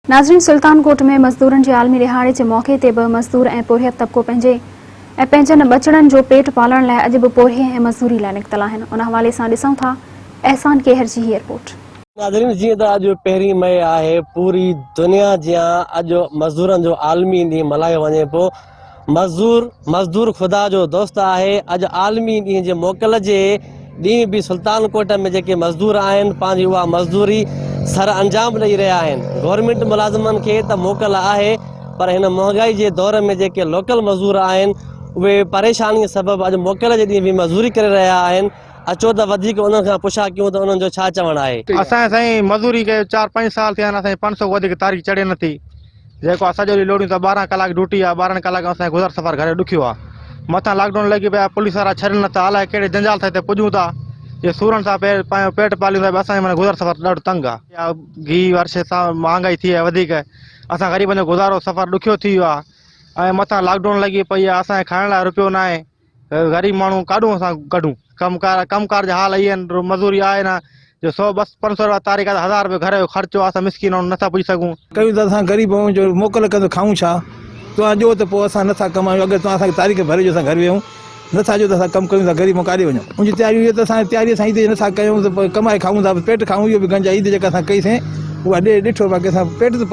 नाज़रीन, सुल्तानकोट में मज़दूरनि जे आलमी रिहाणे जे मौक़े ते बि मज़दूर ऐं पोरियत तबिको पंहिंजनि बचड़नि जो पेट पालण लाइ अॼु बि पोरिये ऐं मज़दूरी लाइ निकितल आहिनि। उन हवाले सां ॾिसूं था एहसान केहर जी हीअ रिपोर्ट। नाज़रीन, जीअं त अॼु 1 मई आहे, पूरी दुनिया जियां अॼु मज़दूरनि जो आलमी ॾींहुं मल्हायो वञे पियो। मज़दूर ख़ुदा जो दोस्त आहे। अॼु आलमी ॾींहं जे मोकल जे ॾींहुं बि सुल्तानकोट में जेके मज़दूर आहिनि पंहिंजी उहा मज़दूरी सर अंजाम ॾेई रहिया आहिनि। गवर्नमेंट मुलाज़िमनि खे त मोकल आहे, पर हिन महांगाई जे दौर में जेके लोकल मज़दूर आहिनि उहे परेशानी सबबु अॼु मोकल जे ॾींहुं बि मज़दूरी करे रहिया आहिनि। अचो त वधीक उन्हनि खां पुछा कयूं त उन्हनि जो छा चवणु आहे। असां साईं मज़दूरी के 4-5 साल थिया आहिनि, असांखे 500 वधीक तारीख़ चढ़े नथी। जेको आहे सॼो ॾींहुं लोड़ियूं त 12 कलाक ड्यूटी आहे, 12 कलाक असांखे गुज़र सफ़र घरे ॾुखियो आहे। मथां लॉकडाउन लॻी पिया, पुलिस वारा छॾनि नथा, अलाए कहिड़े जंजाल सां हिते पुॼूं था। ये सूरनि सां पंहिंजो पेट पालियूं था, असांखे माना गुज़र सफ़र ॾाढो तंग आहे। घी वर्षे सां महांगाई थी आहे वधीक, असां ग़रीबनि जो गुज़ारो सफ़र ॾुखियो थी वियो आहे। ऐं मथां लॉकडाउन लॻी पई आहे, असांखे खाइण लाइ रुपयो न आहे। ग़रीब माण्हू काॾूं असां कढूं? कमकार जा हाल इहे आहिनि, मज़दूरी आहे न जो 100-500 रुपया तारीख़ 1000 रुपया घर जो ख़र्चो आहे, असां मिसकिन नथा पुॼी सघूं। कयूं त असां ग़रीब आहियूं, जो मोकल कंदो खाऊं छा? तव्हां ॾियो त पोइ असां नथा कमायूं। अगरि तव्हां असांखे तारीख़ भरे ॾियो, असां घर वेहूं, नथा ॾियो त असां कमु कयूं था, ग़रीब मां काॾे वञूं? उनजी तयारी इहो त असां तयारी सां ईद नथा कयूं त कमाए खाऊं था, पेट खाऊं। इहो बि गंज ईद जेका असां कईसीं उहा ॾिठो बाक़ी असां पेट त